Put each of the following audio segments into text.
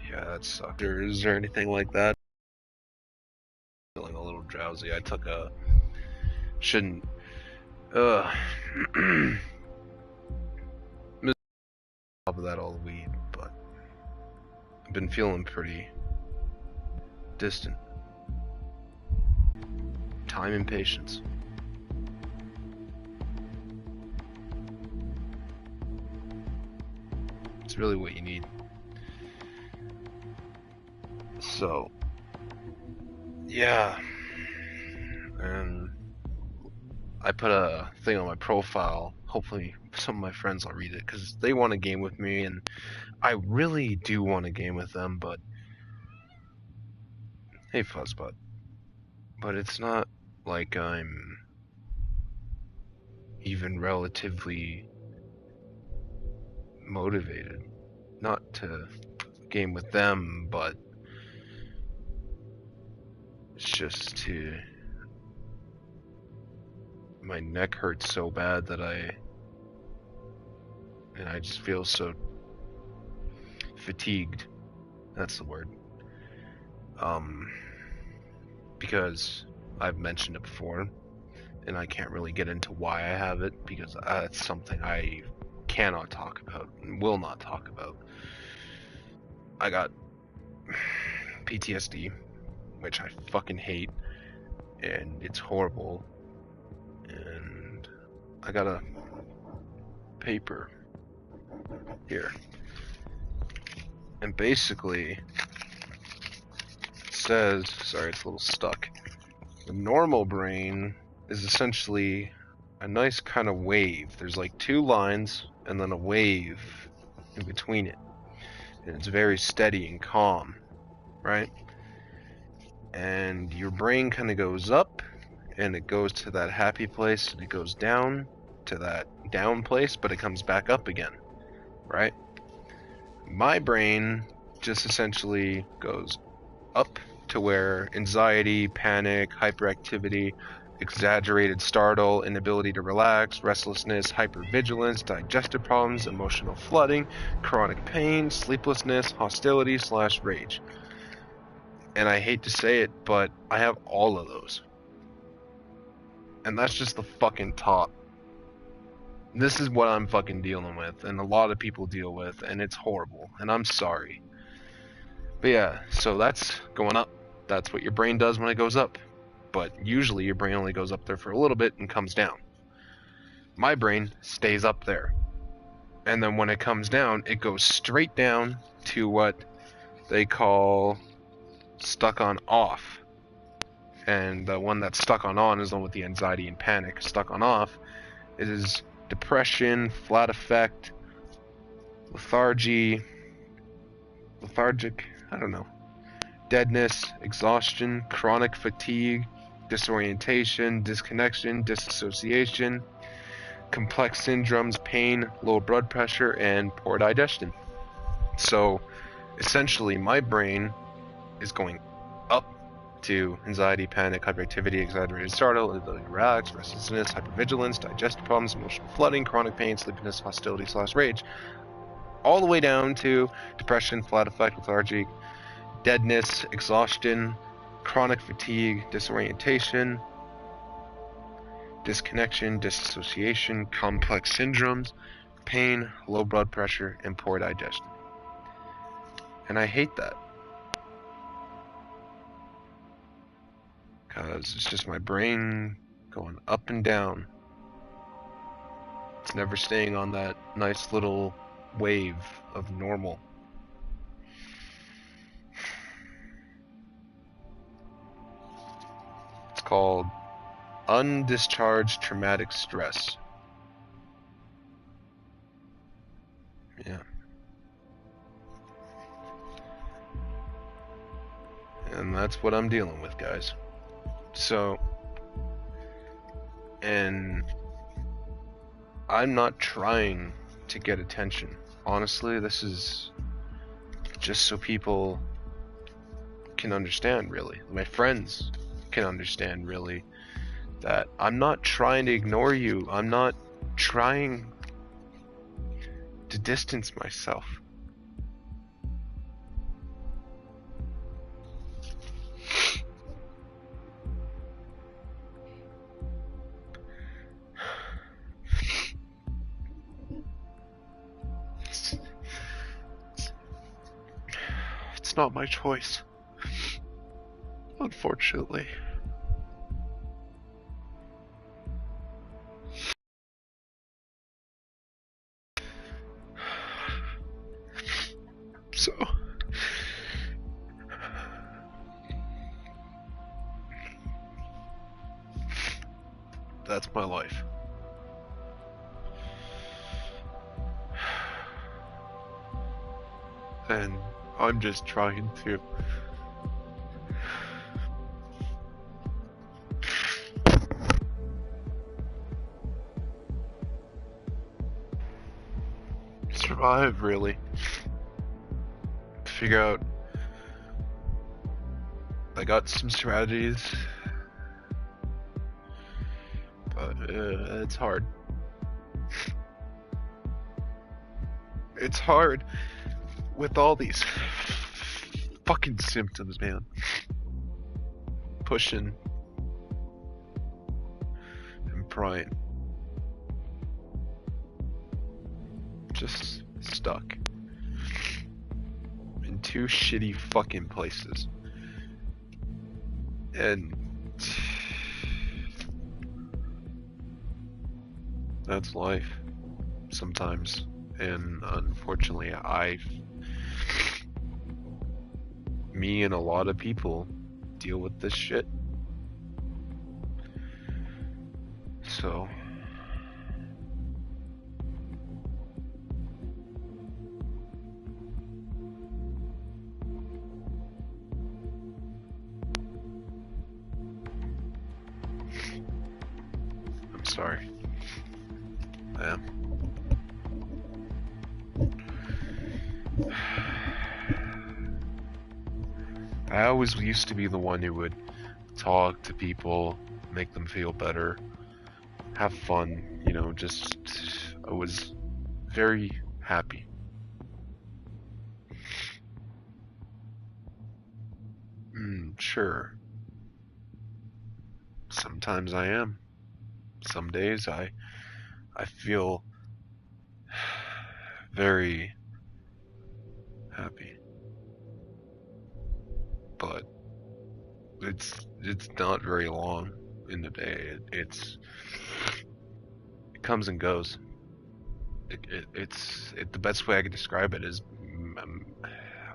Yeah, that sucks. Is there anything like that? Feeling a little drowsy. I took a... Shouldn't... Ugh. Missed top of that all weed, but... I've been feeling pretty... distant. Time and patience. It's really what you need. So... yeah. And... I put a thing on my profile. Hopefully some of my friends will read it, because they want a game with me, and I really do want a game with them, but... Hey, Fuzzbud. But it's not like I'm even relatively motivated. Not to game with them, but it's just to... my neck hurts so bad that I just feel so fatigued. That's the word. Because I've mentioned it before, and I can't really get into why I have it, because it's something I cannot talk about and will not talk about. I got PTSD, which I fucking hate, and it's horrible. And I got a paper here, and basically it says, sorry, it's a little stuck. The normal brain is essentially a nice kind of wave. There's like two lines and then a wave in between it, and it's very steady and calm, right? And your brain kind of goes up, and it goes to that happy place, and it goes down to that down place, but it comes back up again, right? My brain just essentially goes up to where anxiety, panic, hyperactivity, exaggerated startle, inability to relax, restlessness, hypervigilance, digestive problems, emotional flooding, chronic pain, sleeplessness, hostility / rage. And I hate to say it, but I have all of those. And that's just the fucking top. This is what I'm fucking dealing with, and a lot of people deal with, and it's horrible, and I'm sorry. But yeah, so that's going up. That's what your brain does when it goes up. But usually your brain only goes up there for a little bit and comes down. My brain stays up there. And then when it comes down, it goes straight down to what they call stuck on off. And the one that's stuck on is the one with the anxiety and panic. Stuck on off is depression, flat affect, lethargic, I don't know, deadness, exhaustion, chronic fatigue, disorientation, disconnection, disassociation, complex syndromes, pain, low blood pressure, and poor digestion. So essentially my brain is going up to anxiety, panic, hyperactivity, exaggerated startle, inability to relax, restlessness, hypervigilance, digestive problems, emotional flooding, chronic pain, sleepiness, hostility / rage, all the way down to depression, flat affect, lethargic, deadness, exhaustion, chronic fatigue, disorientation, disconnection, disassociation, complex syndromes, pain, low blood pressure, and poor digestion. And I hate that. Because it's just my brain going up and down. It's never staying on that nice little wave of normal. It's called undischarged traumatic stress. Yeah. And that's what I'm dealing with, guys. So, and I'm not trying to get attention. Honestly, this is just so people can understand, really. My friends can understand, really, that I'm not trying to ignore you. I'm not trying to distance myself. not my choice. Unfortunately. So, that's my life. And I'm just trying to survive, really. Figure out. I got some strategies, but it's hard. It's hard with all these fucking symptoms, man. Pushing and prying. Just stuck in two shitty fucking places. And that's life sometimes. And unfortunately, me and a lot of people deal with this shit. So I'm sorry. I am. I always used to be the one who would talk to people, make them feel better, have fun, you know, just I was very happy. Sure. Sometimes I am. Some days I feel very happy. But it's not very long in the day. It comes and goes. It's the best way I could describe it is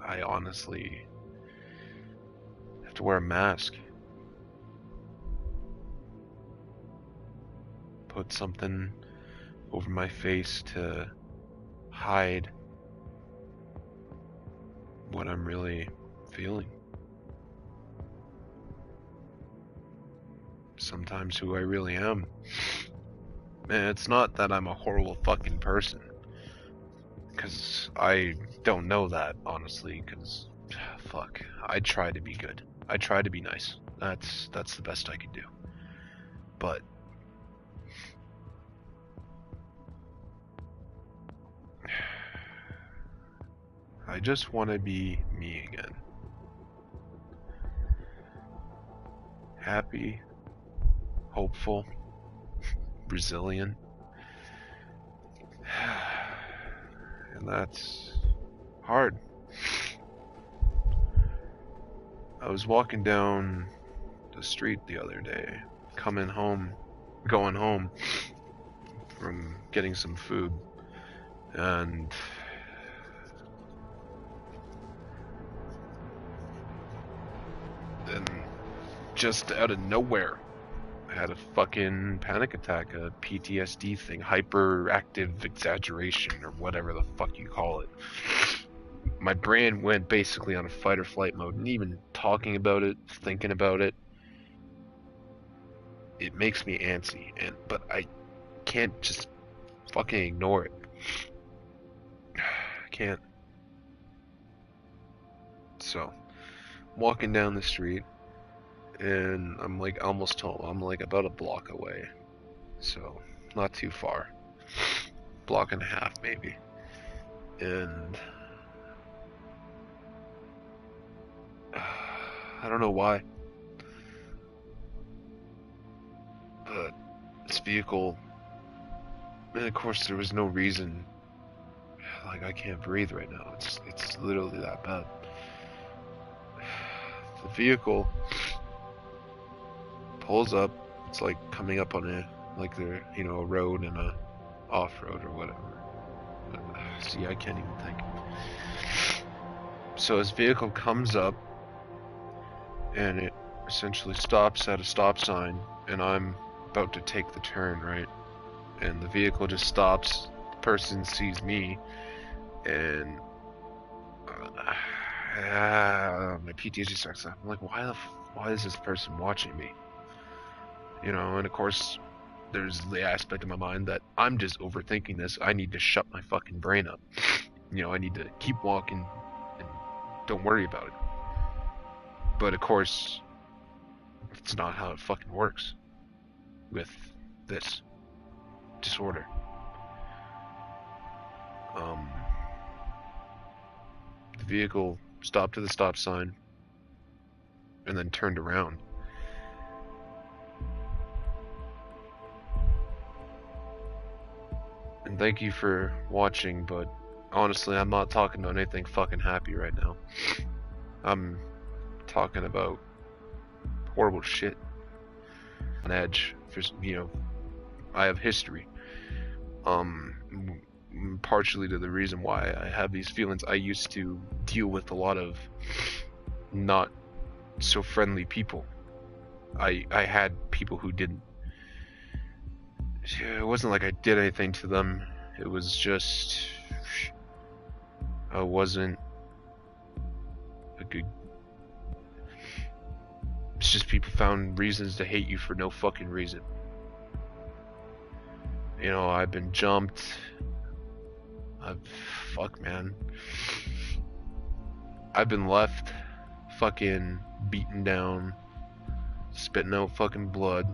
I honestly have to wear a mask. Put something over my face to hide what I'm really feeling. Sometimes who I really am. And it's not that I'm a horrible fucking person. Because I don't know that, honestly, because, fuck, I try to be good. I try to be nice. That's the best I can do. But I just want to be me again. Happy, hopeful, resilient. And that's hard. I was walking down the street the other day, going home from getting some food, and then just out of nowhere, I had a fucking panic attack, a PTSD thing, hyperactive exaggeration, or whatever the fuck you call it. My brain went basically on a fight or flight mode, and even talking about it, thinking about it, it makes me antsy, but I can't just fucking ignore it. I can't. So, I'm walking down the street, and I'm like almost home. I'm like about a block away, so not too far. Block and a half maybe. And I don't know why, but this vehicle, and of course there was no reason, like I can't breathe right now. It's literally that bad. The vehicle pulls up. It's like coming up on a road and a off-road or whatever. See, I can't even think. So his vehicle comes up and it essentially stops at a stop sign, and I'm about to take the turn, right? And the vehicle just stops. The person sees me, and my PTSD starts. I'm like, why is this person watching me? You know, and of course, there's the aspect of my mind that I'm just overthinking this. I need to shut my fucking brain up. You know, I need to keep walking and don't worry about it. But of course, it's not how it fucking works with this disorder. The vehicle stopped at the stop sign and then turned around. And thank you for watching, but honestly, I'm not talking about anything fucking happy right now. I'm talking about horrible shit. On edge. You know, I have history. Partially to the reason why I have these feelings. I used to deal with a lot of not so friendly people. I had people who didn't. It wasn't like I did anything to them. It was just I wasn't a good. It's just people found reasons to hate you for no fucking reason. You know, I've been jumped. Fuck, man. I've been left fucking beaten down, spitting out fucking blood.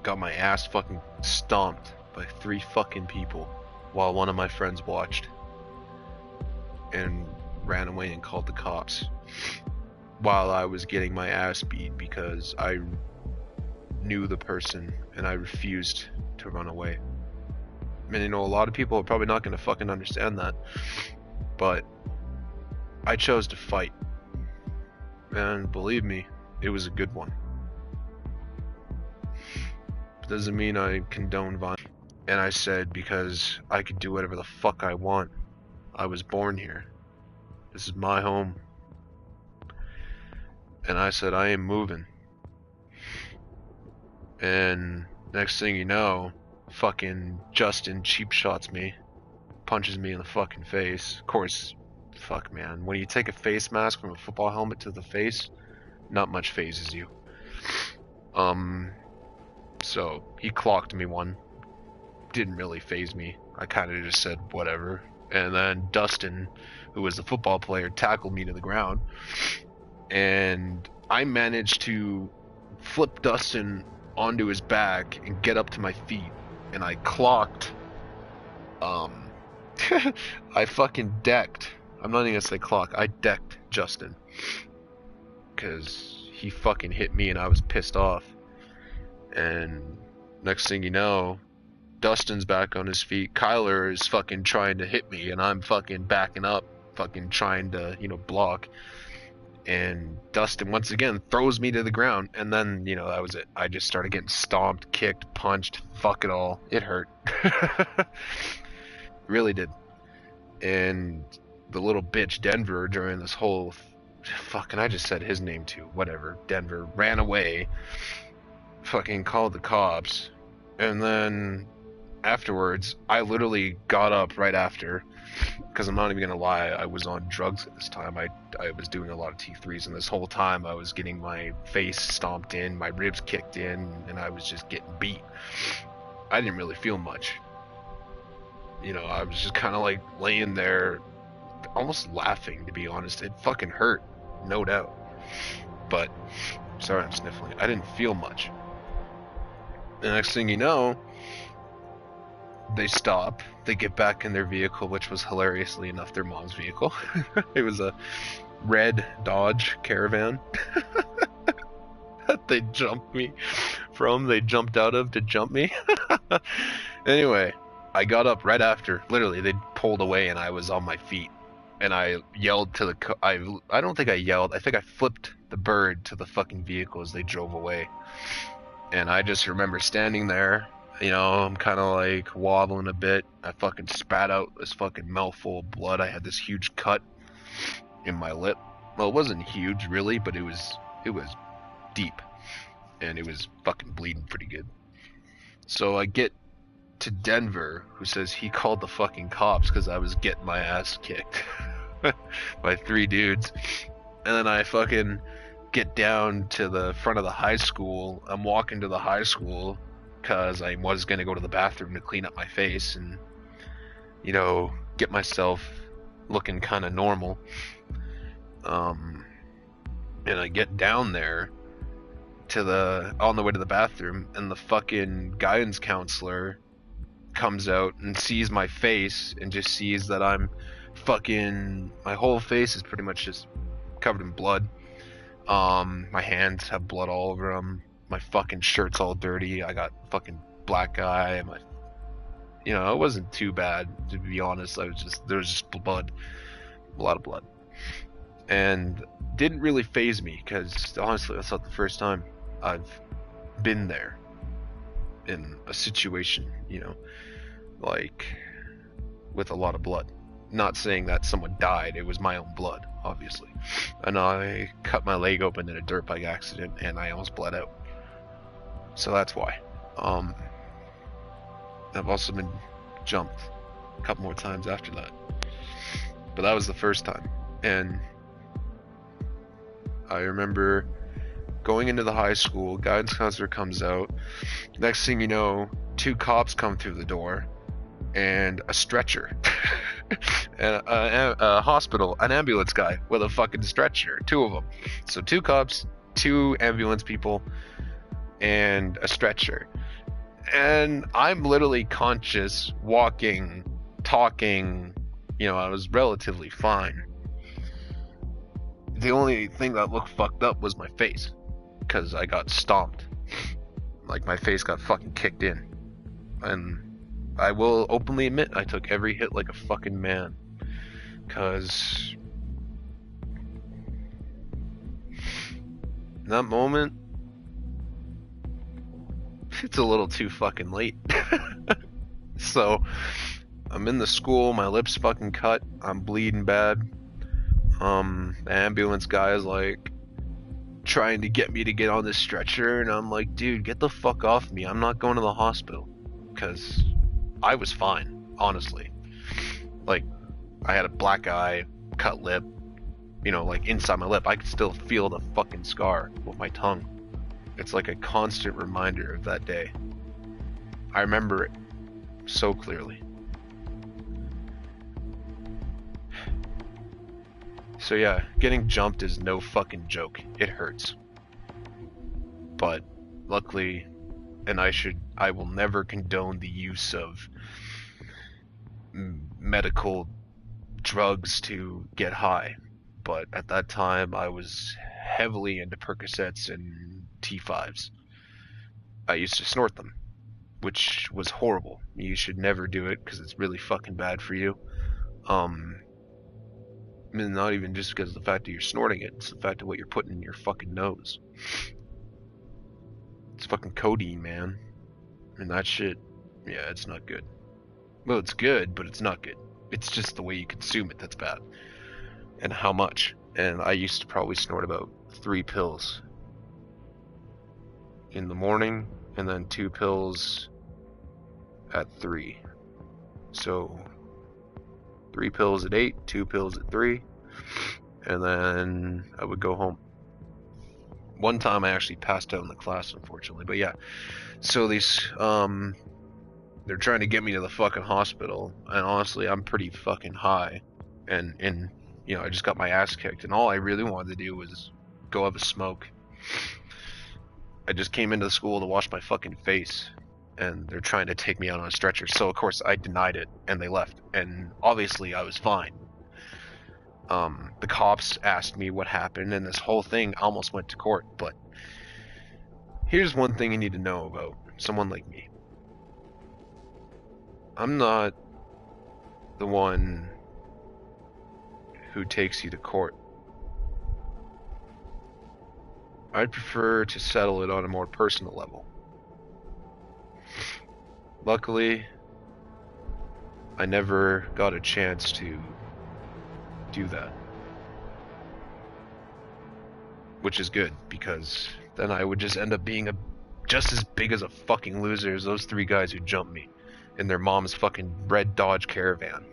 Got my ass fucking stomped by 3 fucking people while one of my friends watched and ran away and called the cops while I was getting my ass beat because I knew the person and I refused to run away. And you know, a lot of people are probably not going to fucking understand that, but I chose to fight, and believe me, it was a good one. Doesn't mean I condone violence. And I said, because I could do whatever the fuck I want. I was born here. This is my home. And I said, I ain't moving. And next thing you know, fucking Justin cheap shots me, punches me in the fucking face. Of course, fuck, man, when you take a face mask from a football helmet to the face, not much phases you. So he clocked me one. Didn't really phase me. I kind of just said whatever. And then Dustin, who was the football player, tackled me to the ground, and I managed to flip Dustin onto his back and get up to my feet, and I clocked. I fucking decked. I'm not even gonna say clock. I decked Justin because he fucking hit me, and I was pissed off. And next thing you know, Dustin's back on his feet. Kyler is fucking trying to hit me, and I'm fucking backing up, fucking trying to, you know, block. And Dustin once again throws me to the ground, and then, you know, that was it. I just started getting stomped, kicked, punched. Fuck it all. It hurt. Really did. And the little bitch Denver during this whole fucking, I just said his name too. Whatever. Denver ran away. Fucking called the cops. And then afterwards, I literally got up right after, because I'm not even gonna lie, I was on drugs at this time. I was doing a lot of T3s, and this whole time I was getting my face stomped in, my ribs kicked in, and I was just getting beat. I didn't really feel much. You know, I was just kind of like laying there, almost laughing, to be honest. It fucking hurt, no doubt. But, sorry I'm sniffling. I didn't feel much. The next thing you know, they stop, they get back in their vehicle, which was hilariously enough their mom's vehicle. It was a red Dodge Caravan that they jumped me from, they jumped out of to jump me. Anyway, I got up right after, literally, they pulled away and I was on my feet. and I yelled to the I don't think I yelled. I think I flipped the bird to the fucking vehicle as they drove away. And I just remember standing there, you know, I'm kind of like wobbling a bit. I fucking spat out this fucking mouthful of blood. I had this huge cut in my lip. Well, it wasn't huge really, but it was deep, and it was fucking bleeding pretty good. So I get to Denver, who says he called the fucking cops because I was getting my ass kicked by 3 dudes. And then I fucking get down to the front of the high school. I'm walking to the high school because I was going to go to the bathroom to clean up my face and, you know, get myself looking kind of normal. And I get down there on the way to the bathroom, and the fucking guidance counselor comes out and sees my face and just sees that I'm fucking, my whole face is pretty much just covered in blood. My hands have blood all over them. My fucking shirt's all dirty. I got fucking black eye. You know, it wasn't too bad, to be honest. There was just blood, a lot of blood, and didn't really faze me because honestly, that's not the first time I've been there in a situation, you know, like with a lot of blood. Not saying that someone died, it was my own blood, obviously. And I cut my leg open in a dirt bike accident and I almost bled out. So that's why. I've also been jumped a couple more times after that. But that was the first time. And I remember going into the high school, guidance counselor comes out. Next thing you know, 2 cops come through the door and a stretcher. And a hospital, an ambulance guy with a fucking stretcher, 2 of them. So 2 cops, 2 ambulance people, and a stretcher. And I'm literally conscious, walking, talking, you know, I was relatively fine. The only thing that looked fucked up was my face, because I got stomped. Like, my face got fucking kicked in. And I will openly admit I took every hit like a fucking man. Because in that moment, it's a little too fucking late. So, I'm in the school, my lip's fucking cut, I'm bleeding bad. The ambulance guy is like trying to get me to get on this stretcher, and I'm like, dude, get the fuck off me. I'm not going to the hospital. Because I was fine, honestly. Like, I had a black eye, cut lip, you know, like inside my lip. I could still feel the fucking scar with my tongue. It's like a constant reminder of that day. I remember it so clearly. So yeah, getting jumped is no fucking joke. It hurts. But luckily, and I will never condone the use of medical drugs to get high. But at that time, I was heavily into Percocets and T5s. I used to snort them, which was horrible. You should never do it because it's really fucking bad for you. I mean, not even just because of the fact that you're snorting it, it's the fact of what you're putting in your fucking nose. It's fucking codeine, man. And that shit, yeah, it's not good. Well, it's good, but it's not good. It's just the way you consume it that's bad. And how much. And I used to probably snort about 3 pills in the morning, and then 2 pills at 3. So 3 pills at 8, 2 pills at 3, and then I would go home. One time I actually passed out in the class, unfortunately, but yeah. So these, they're trying to get me to the fucking hospital, and honestly, I'm pretty fucking high, and you know, I just got my ass kicked, and all I really wanted to do was go have a smoke. I just came into the school to wash my fucking face, and they're trying to take me out on a stretcher. So of course I denied it, and they left. And obviously I was fine. The cops asked me what happened, and this whole thing almost went to court. But here's one thing you need to know about someone like me. I'm not the one who takes you to court. I'd prefer to settle it on a more personal level. Luckily, I never got a chance to do that. Which is good, because then I would just end up being just as big as a fucking loser as those 3 guys who jumped me in their mom's fucking red Dodge Caravan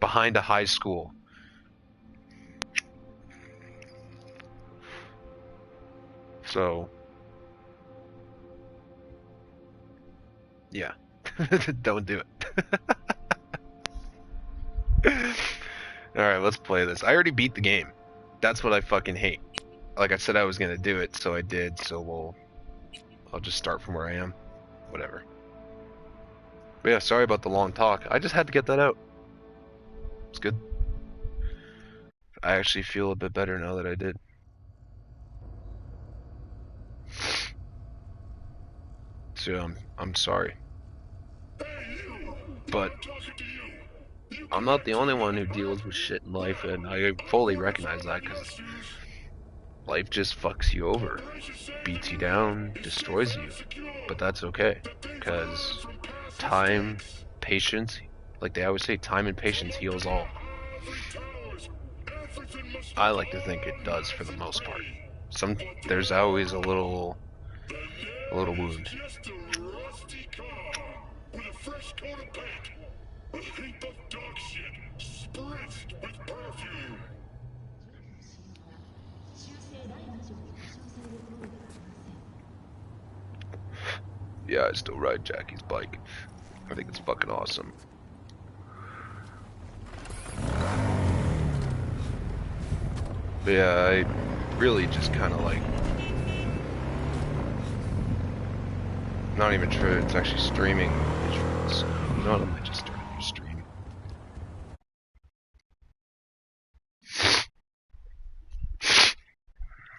behind a high school. So, yeah, don't do it. Alright, let's play this. I already beat the game. That's what I fucking hate. Like I said I was gonna do it, so I did, so I'll just start from where I am. Whatever. But yeah, sorry about the long talk. I just had to get that out. It's good. I actually feel a bit better now that I did. So I'm sorry. But I'm not the only one who deals with shit in life, and I fully recognize that, because life just fucks you over, beats you down, destroys you. But that's okay, because time, patience, like they always say, time and patience heals all. I like to think it does for the most part. There's always a little wound. Yeah, I still ride Jackie's bike. I think it's fucking awesome. But yeah, I really just kind of like... Not even true, it's actually streaming. It's not on my